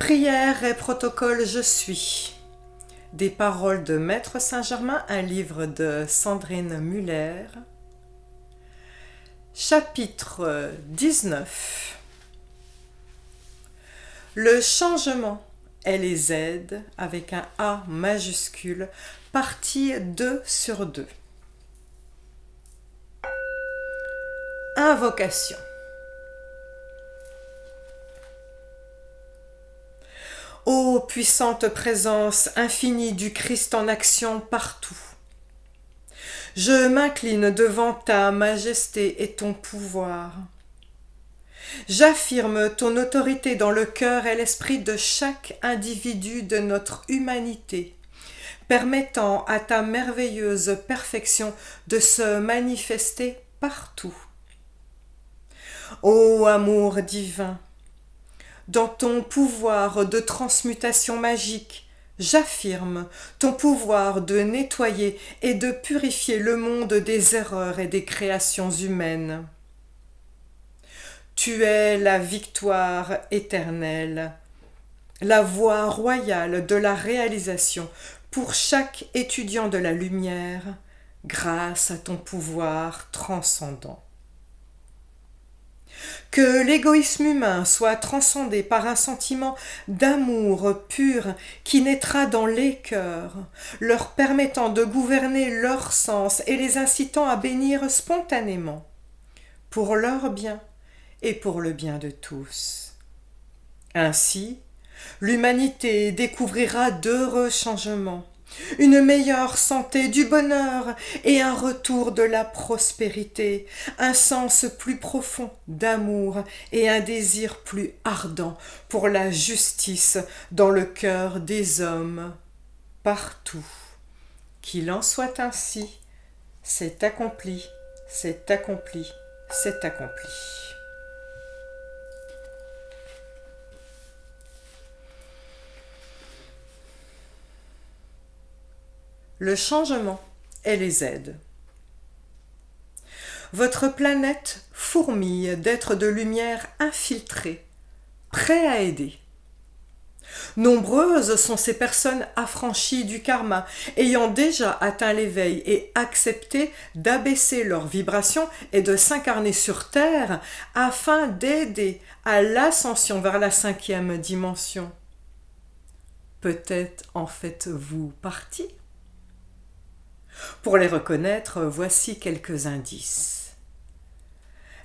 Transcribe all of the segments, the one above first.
Prière et protocole, je suis. Des paroles de Maître Saint-Germain, un livre de Sandrine Muller. Chapitre 19. Le changement est les aides avec un A majuscule, partie 2 sur 2. Invocation. Ô puissante présence infinie du Christ en action partout, je m'incline devant ta majesté et ton pouvoir. J'affirme ton autorité dans le cœur et l'esprit de chaque individu de notre humanité, permettant à ta merveilleuse perfection de se manifester partout. Ô amour divin, dans ton pouvoir de transmutation magique, j'affirme ton pouvoir de nettoyer et de purifier le monde des erreurs et des créations humaines. Tu es la victoire éternelle, la voie royale de la réalisation pour chaque étudiant de la lumière, grâce à ton pouvoir transcendant. Que l'égoïsme humain soit transcendé par un sentiment d'amour pur qui naîtra dans les cœurs, leur permettant de gouverner leurs sens et les incitant à bénir spontanément, pour leur bien et pour le bien de tous. Ainsi, l'humanité découvrira d'heureux changements, une meilleure santé, du bonheur et un retour de la prospérité, un sens plus profond d'amour et un désir plus ardent pour la justice dans le cœur des hommes, partout. Qu'il en soit ainsi, c'est accompli, c'est accompli, c'est accompli. Le changement et les aides. Votre planète fourmille d'êtres de lumière infiltrés, prêts à aider. Nombreuses sont ces personnes affranchies du karma, ayant déjà atteint l'éveil et accepté d'abaisser leur vibration et de s'incarner sur Terre afin d'aider à l'ascension vers la 5e dimension. Peut-être en faites-vous partie? Pour les reconnaître, voici quelques indices.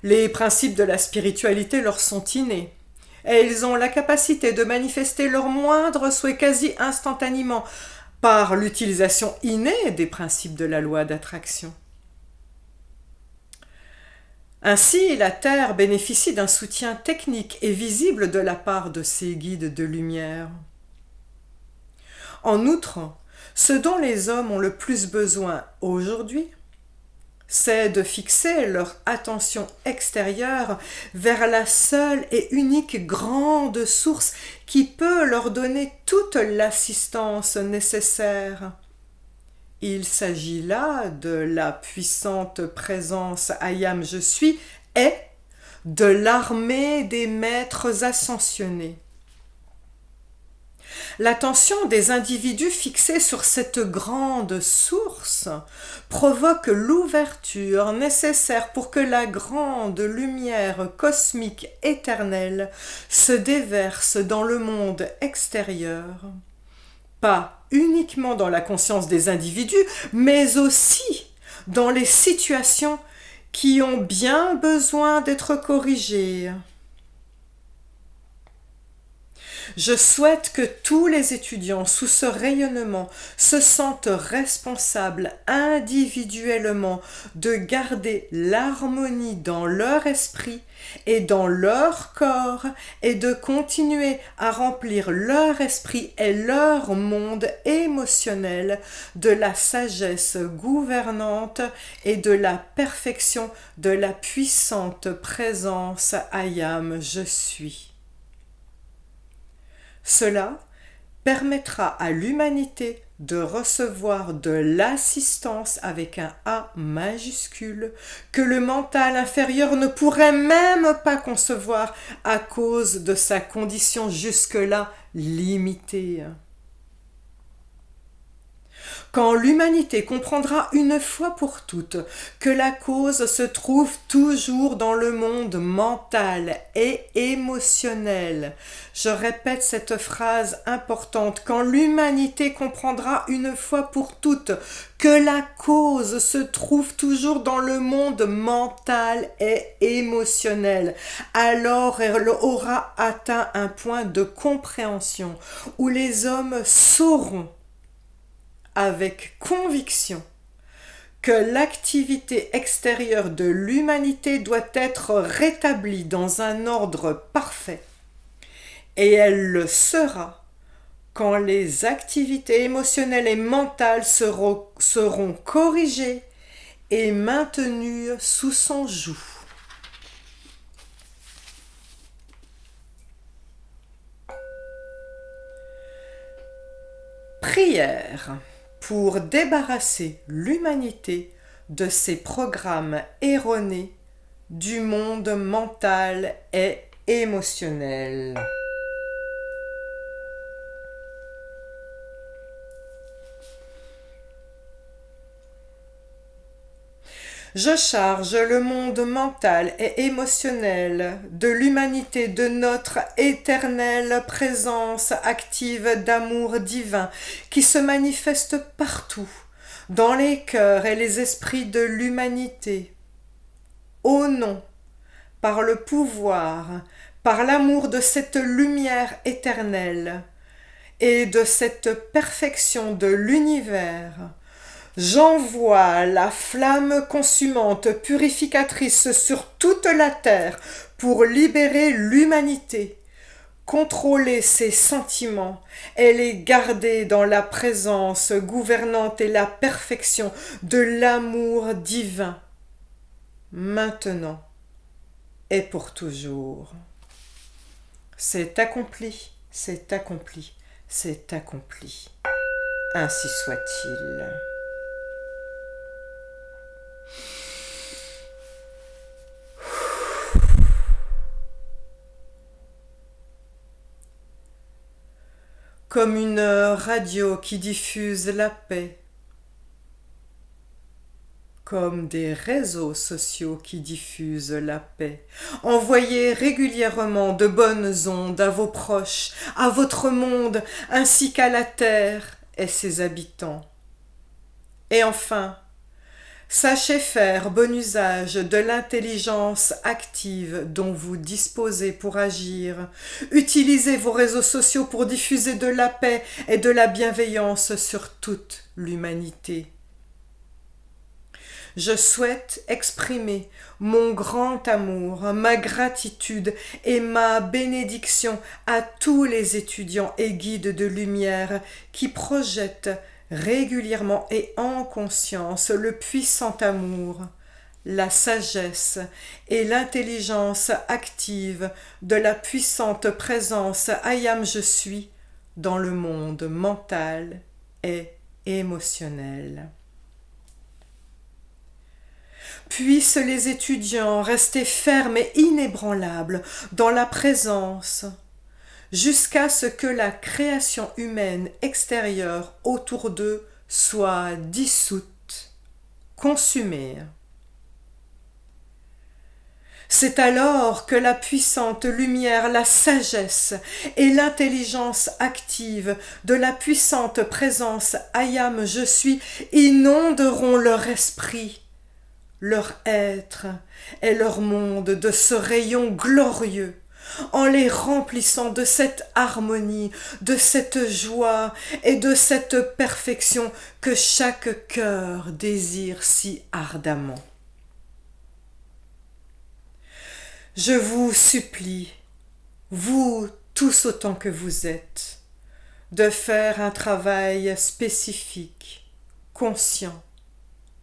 Les principes de la spiritualité leur sont innés, et ils ont la capacité de manifester leurs moindres souhaits quasi instantanément par l'utilisation innée des principes de la loi d'attraction. Ainsi, la Terre bénéficie d'un soutien technique et visible de la part de ses guides de lumière. En outre, ce dont les hommes ont le plus besoin aujourd'hui, c'est de fixer leur attention extérieure vers la seule et unique grande source qui peut leur donner toute l'assistance nécessaire. Il s'agit là de la puissante présence Ayam Je suis et de l'armée des maîtres ascensionnés. L'attention des individus fixée sur cette grande source provoque l'ouverture nécessaire pour que la grande lumière cosmique éternelle se déverse dans le monde extérieur, pas uniquement dans la conscience des individus, mais aussi dans les situations qui ont bien besoin d'être corrigées. Je souhaite que tous les étudiants sous ce rayonnement se sentent responsables individuellement de garder l'harmonie dans leur esprit et dans leur corps et de continuer à remplir leur esprit et leur monde émotionnel de la sagesse gouvernante et de la perfection de la puissante présence Ayam Je suis. Cela permettra à l'humanité de recevoir de l'assistance avec un A majuscule que le mental inférieur ne pourrait même pas concevoir à cause de sa condition jusque-là limitée. Quand l'humanité comprendra une fois pour toutes que la cause se trouve toujours dans le monde mental et émotionnel, je répète cette phrase importante, quand l'humanité comprendra une fois pour toutes que la cause se trouve toujours dans le monde mental et émotionnel, alors elle aura atteint un point de compréhension où les hommes sauront avec conviction que l'activité extérieure de l'humanité doit être rétablie dans un ordre parfait, et elle le sera quand les activités émotionnelles et mentales seront corrigées et maintenues sous son joug. Prière pour débarrasser l'humanité de ces programmes erronés du monde mental et émotionnel. Je charge le monde mental et émotionnel de l'humanité de notre éternelle présence active d'amour divin qui se manifeste partout, dans les cœurs et les esprits de l'humanité. Au nom, par le pouvoir, par l'amour de cette lumière éternelle et de cette perfection de l'univers, j'envoie la flamme consumante purificatrice sur toute la terre pour libérer l'humanité, contrôler ses sentiments et les garder dans la présence gouvernante et la perfection de l'amour divin, maintenant et pour toujours. C'est accompli, c'est accompli, c'est accompli. Ainsi soit-il. Comme une radio qui diffuse la paix, comme des réseaux sociaux qui diffusent la paix. Envoyez régulièrement de bonnes ondes à vos proches, à votre monde, ainsi qu'à la terre et ses habitants. Et enfin, sachez faire bon usage de l'intelligence active dont vous disposez pour agir. Utilisez vos réseaux sociaux pour diffuser de la paix et de la bienveillance sur toute l'humanité. Je souhaite exprimer mon grand amour, ma gratitude et ma bénédiction à tous les étudiants et guides de lumière qui projettent régulièrement et en conscience le puissant amour, la sagesse et l'intelligence active de la puissante présence Ayam Je suis dans le monde mental et émotionnel. Puissent les étudiants rester fermes et inébranlables dans la présence jusqu'à ce que la création humaine extérieure autour d'eux soit dissoute, consumée. C'est alors que la puissante lumière, la sagesse et l'intelligence active de la puissante présence Ayam Je suis inonderont leur esprit, leur être et leur monde de ce rayon glorieux, en les remplissant de cette harmonie, de cette joie et de cette perfection que chaque cœur désire si ardemment. Je vous supplie, vous tous autant que vous êtes, de faire un travail spécifique, conscient,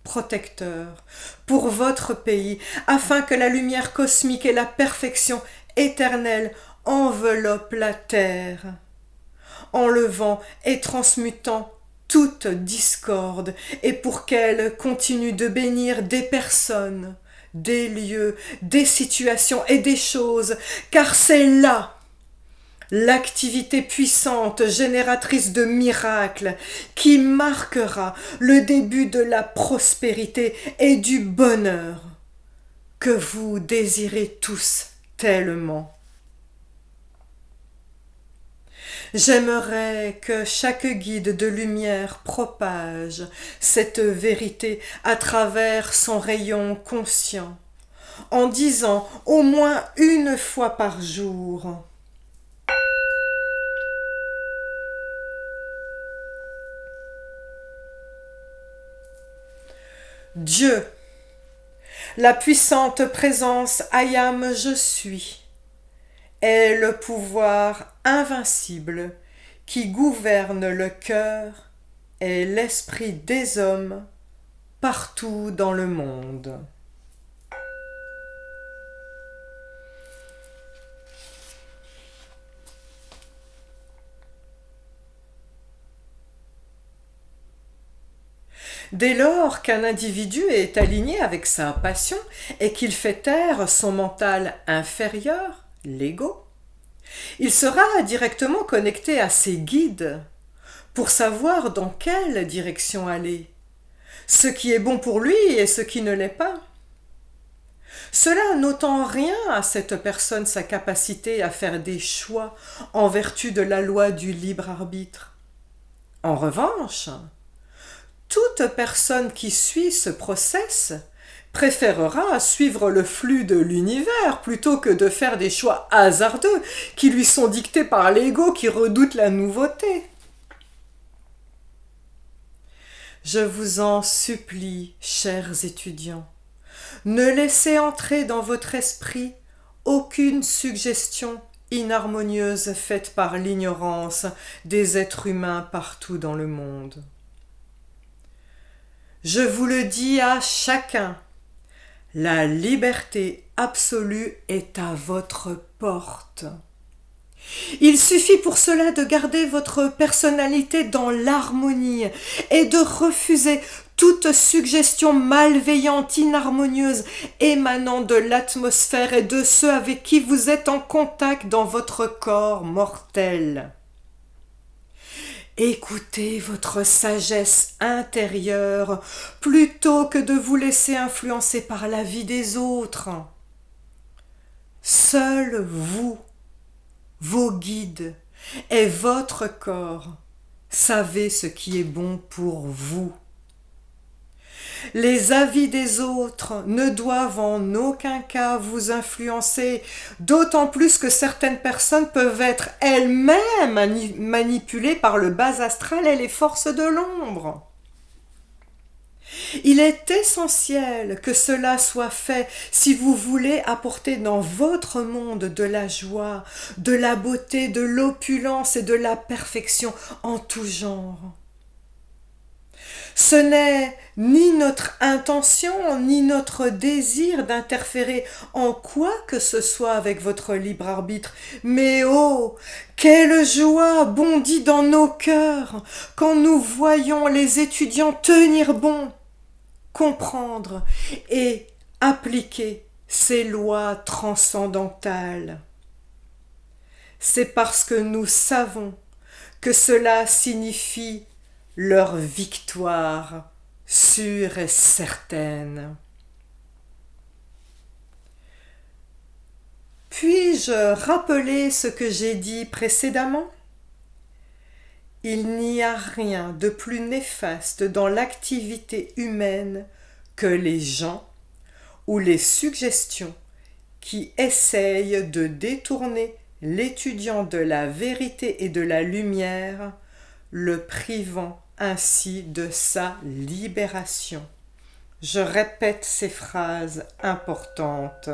protecteur pour votre pays, afin que la lumière cosmique et la perfection éternelle enveloppent la terre, enlevant et transmutant toute discorde et pour qu'elle continue de bénir des personnes, des lieux, des situations et des choses, car c'est là l'activité puissante génératrice de miracles qui marquera le début de la prospérité et du bonheur que vous désirez tous tellement. J'aimerais que chaque guide de lumière propage cette vérité à travers son rayon conscient, en disant au moins une fois par jour: Dieu, la puissante présence Ayam je suis, est le pouvoir invincible qui gouverne le cœur et l'esprit des hommes partout dans le monde. Dès lors qu'un individu est aligné avec sa passion et qu'il fait taire son mental inférieur, l'ego, il sera directement connecté à ses guides pour savoir dans quelle direction aller, ce qui est bon pour lui et ce qui ne l'est pas. Cela n'ôtant rien à cette personne sa capacité à faire des choix en vertu de la loi du libre arbitre. En revanche, toute personne qui suit ce process préférera suivre le flux de l'univers plutôt que de faire des choix hasardeux qui lui sont dictés par l'ego qui redoute la nouveauté. Je vous en supplie, chers étudiants, ne laissez entrer dans votre esprit aucune suggestion inharmonieuse faite par l'ignorance des êtres humains partout dans le monde. Je vous le dis à chacun, la liberté absolue est à votre porte. Il suffit pour cela de garder votre personnalité dans l'harmonie et de refuser toute suggestion malveillante, inharmonieuse, émanant de l'atmosphère et de ceux avec qui vous êtes en contact dans votre corps mortel. Écoutez votre sagesse intérieure plutôt que de vous laisser influencer par la vie des autres. Seul vous, vos guides et votre corps savez ce qui est bon pour vous. Les avis des autres ne doivent en aucun cas vous influencer, d'autant plus que certaines personnes peuvent être elles-mêmes manipulées par le bas astral et les forces de l'ombre. Il est essentiel que cela soit fait si vous voulez apporter dans votre monde de la joie, de la beauté, de l'opulence et de la perfection en tout genre. Ce n'est ni notre intention, ni notre désir d'interférer en quoi que ce soit avec votre libre arbitre, mais oh, quelle joie bondit dans nos cœurs quand nous voyons les étudiants tenir bon, comprendre et appliquer ces lois transcendantales. C'est parce que nous savons que cela signifie leur victoire sûre et certaine. Puis-je rappeler ce que j'ai dit précédemment ? Il n'y a rien de plus néfaste dans l'activité humaine que les gens ou les suggestions qui essayent de détourner l'étudiant de la vérité et de la lumière, le privant ainsi de sa libération. Je répète ces phrases importantes.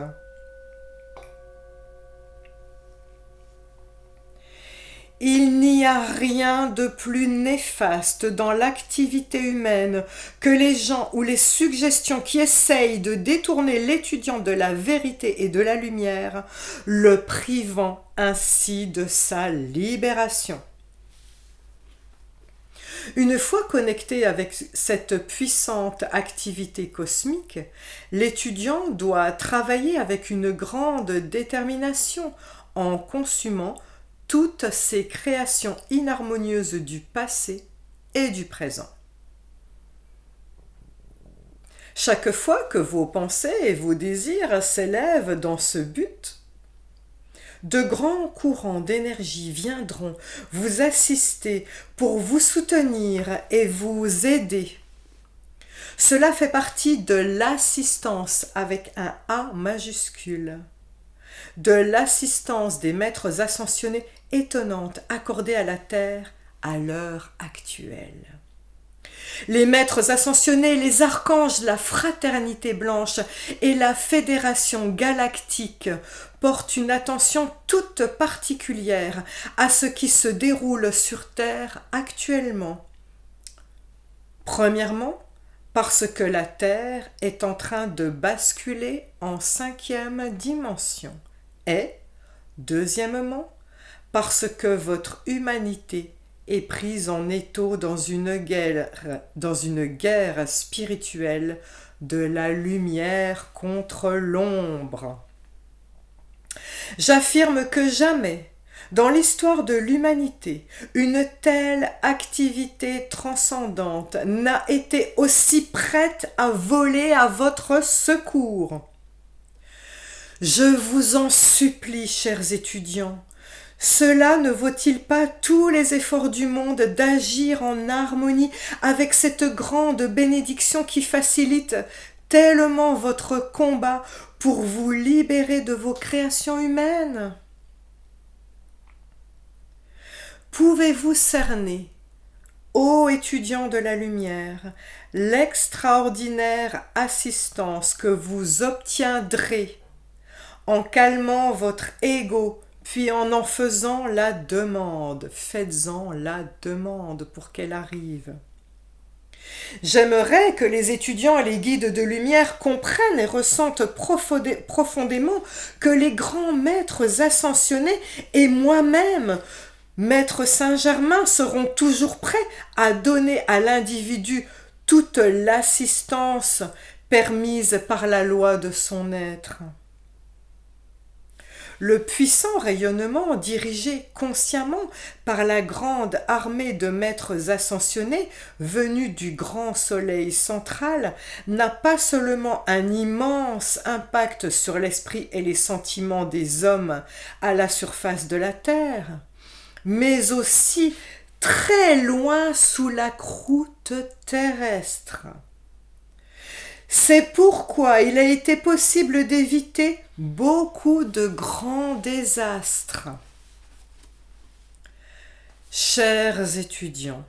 Il n'y a rien de plus néfaste dans l'activité humaine que les gens ou les suggestions qui essayent de détourner l'étudiant de la vérité et de la lumière, le privant ainsi de sa libération. Une fois connecté avec cette puissante activité cosmique, l'étudiant doit travailler avec une grande détermination en consumant toutes ces créations inharmonieuses du passé et du présent. Chaque fois que vos pensées et vos désirs s'élèvent dans ce but, de grands courants d'énergie viendront vous assister pour vous soutenir et vous aider. Cela fait partie de l'assistance avec un A majuscule, de l'assistance des maîtres ascensionnés étonnante accordée à la Terre à l'heure actuelle. Les maîtres ascensionnés, les archanges, la fraternité blanche et la fédération galactique portent une attention toute particulière à ce qui se déroule sur Terre actuellement. Premièrement, parce que la Terre est en train de basculer en 5e dimension. Et, deuxièmement, parce que votre humanité est prise en étau dans une guerre spirituelle de la lumière contre l'ombre. J'affirme que jamais, dans l'histoire de l'humanité, une telle activité transcendante n'a été aussi prête à voler à votre secours. Je vous en supplie, chers étudiants, cela ne vaut-il pas tous les efforts du monde d'agir en harmonie avec cette grande bénédiction qui facilite tellement votre combat pour vous libérer de vos créations humaines? Pouvez-vous cerner, ô étudiants de la lumière, l'extraordinaire assistance que vous obtiendrez en calmant votre ego, puis en faisant la demande? Faites-en la demande pour qu'elle arrive. J'aimerais que les étudiants et les guides de lumière comprennent et ressentent profondément que les grands maîtres ascensionnés et moi-même, Maître Saint-Germain, seront toujours prêts à donner à l'individu toute l'assistance permise par la loi de son être. Le puissant rayonnement dirigé consciemment par la grande armée de maîtres ascensionnés venus du grand soleil central n'a pas seulement un immense impact sur l'esprit et les sentiments des hommes à la surface de la terre, mais aussi très loin sous la croûte terrestre. C'est pourquoi il a été possible d'éviter beaucoup de grands désastres. Chers étudiants,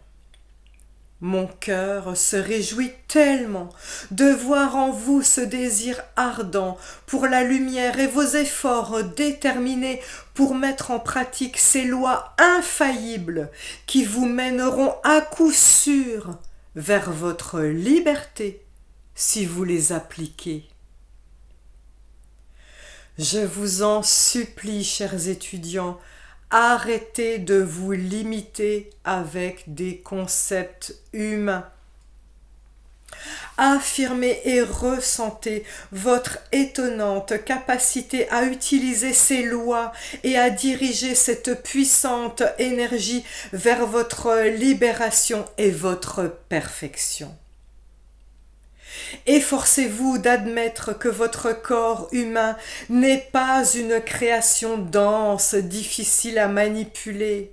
mon cœur se réjouit tellement de voir en vous ce désir ardent pour la lumière et vos efforts déterminés pour mettre en pratique ces lois infaillibles qui vous mèneront à coup sûr vers votre liberté si vous les appliquez. Je vous en supplie, chers étudiants, arrêtez de vous limiter avec des concepts humains. Affirmez et ressentez votre étonnante capacité à utiliser ces lois et à diriger cette puissante énergie vers votre libération et votre perfection. Efforcez-vous d'admettre que votre corps humain n'est pas une création dense, difficile à manipuler.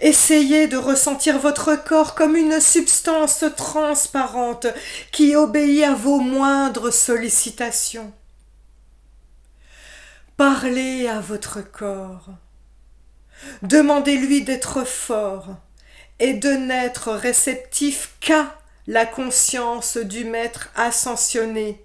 Essayez de ressentir votre corps comme une substance transparente qui obéit à vos moindres sollicitations. Parlez à votre corps. Demandez-lui d'être fort et de n'être réceptif qu'à la conscience du maître ascensionné.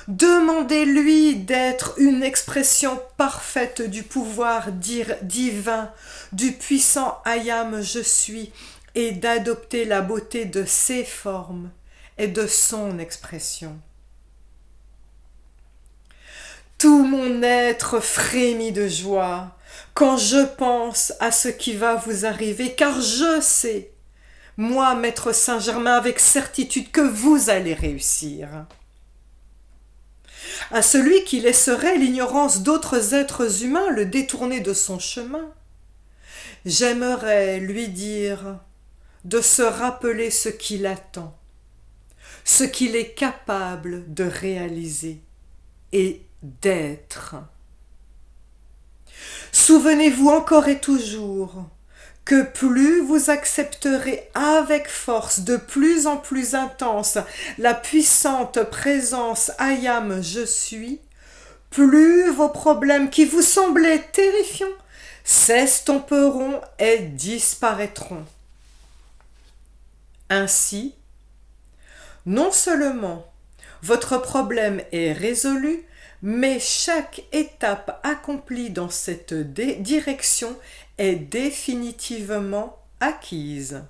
Demandez-lui d'être une expression parfaite du pouvoir divin, du puissant Ayam je suis, et d'adopter la beauté de ses formes et de son expression. Tout mon être frémit de joie quand je pense à ce qui va vous arriver, car je sais, moi, maître Saint-Germain, avec certitude que vous allez réussir. À celui qui laisserait l'ignorance d'autres êtres humains le détourner de son chemin, j'aimerais lui dire de se rappeler ce qu'il attend, ce qu'il est capable de réaliser et d'être. Souvenez-vous encore et toujours que plus vous accepterez avec force, de plus en plus intense, la puissante présence I am, je suis, plus vos problèmes qui vous semblaient terrifiants s'estomperont et disparaîtront. Ainsi, non seulement votre problème est résolu, mais chaque étape accomplie dans cette direction est définitivement acquise.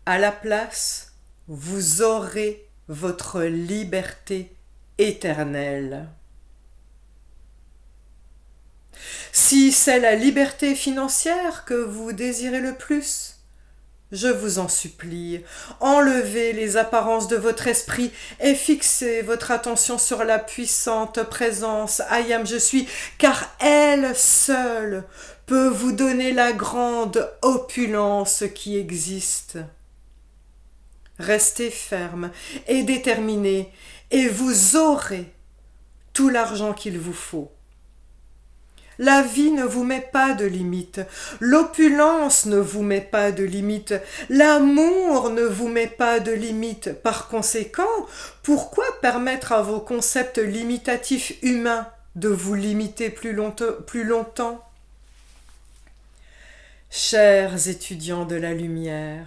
À la place, vous aurez votre liberté éternelle. Si c'est la liberté financière que vous désirez le plus, je vous en supplie, enlevez les apparences de votre esprit et fixez votre attention sur la puissante présence I am, je suis, car elle seule peut vous donner la grande opulence qui existe. Restez ferme et déterminé et vous aurez tout l'argent qu'il vous faut. La vie ne vous met pas de limite, l'opulence ne vous met pas de limite, l'amour ne vous met pas de limite. Par conséquent, pourquoi permettre à vos concepts limitatifs humains de vous limiter plus longtemps? Chers étudiants de la lumière,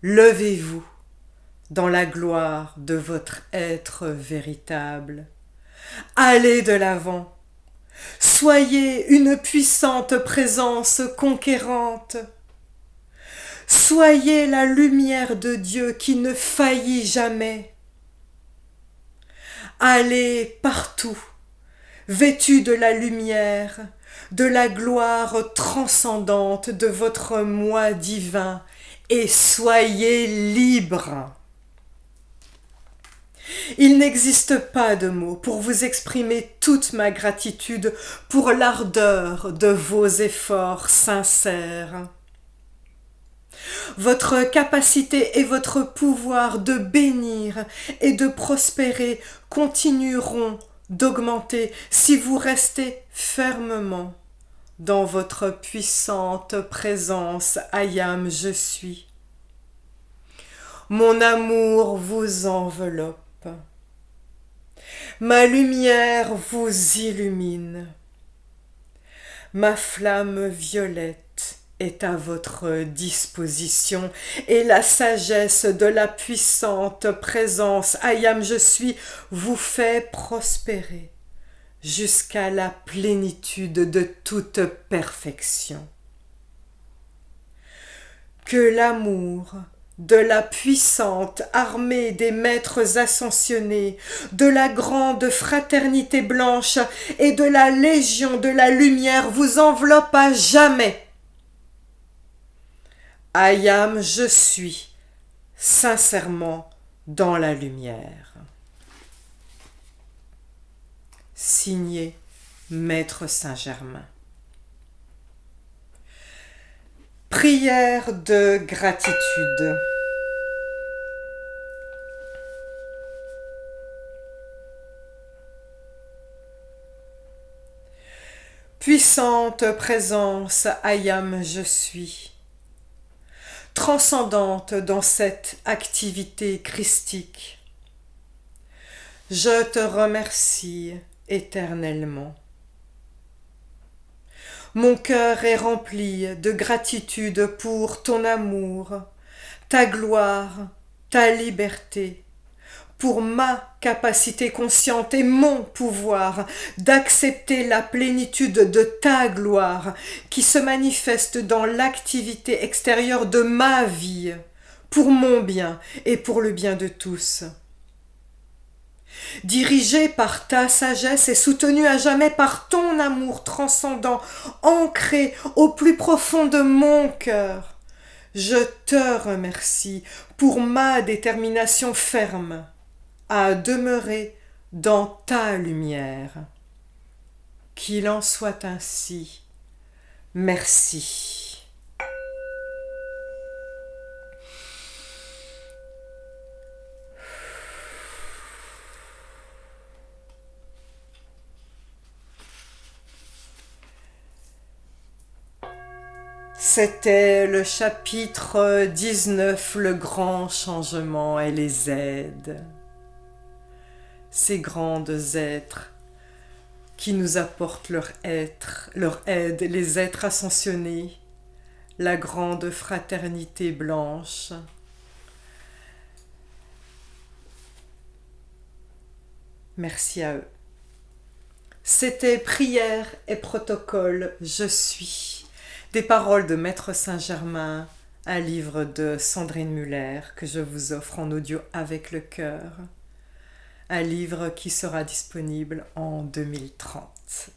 levez-vous dans la gloire de votre être véritable. Allez de l'avant. Soyez une puissante présence conquérante. Soyez la lumière de Dieu qui ne faillit jamais. Allez partout, vêtus de la lumière, de la gloire transcendante de votre moi divin, et soyez libres. Il n'existe pas de mots pour vous exprimer toute ma gratitude pour l'ardeur de vos efforts sincères. Votre capacité et votre pouvoir de bénir et de prospérer continueront d'augmenter si vous restez fermement dans votre puissante présence I am, je suis. Mon amour vous enveloppe. Ma lumière vous illumine. Ma flamme violette est à votre disposition et la sagesse de la puissante présence I am, je suis vous fait prospérer jusqu'à la plénitude de toute perfection. Que l'amour de la puissante armée des maîtres ascensionnés, de la grande fraternité blanche et de la légion de la lumière vous enveloppe à jamais. I am, je suis, sincèrement dans la lumière. Signé Maître Saint-Germain. Prière de gratitude. Puissante présence, I am, je suis. Transcendante dans cette activité christique. Je te remercie éternellement. Mon cœur est rempli de gratitude pour ton amour, ta gloire, ta liberté, pour ma capacité consciente et mon pouvoir d'accepter la plénitude de ta gloire qui se manifeste dans l'activité extérieure de ma vie, pour mon bien et pour le bien de tous. Dirigé par ta sagesse et soutenu à jamais par ton amour transcendant, ancré au plus profond de mon cœur, Je te remercie pour ma détermination ferme à demeurer dans ta lumière. Qu'il en soit ainsi. Merci. C'était le chapitre 19, le grand changement et les aides. Ces grands êtres qui nous apportent leur aide, les êtres ascensionnés, la grande fraternité blanche. Merci à eux. C'était Prière et protocole, je suis. Des paroles de Maître Saint-Germain, un livre de Sandrine Muller que je vous offre en audio avec le cœur. Un livre qui sera disponible en 2030.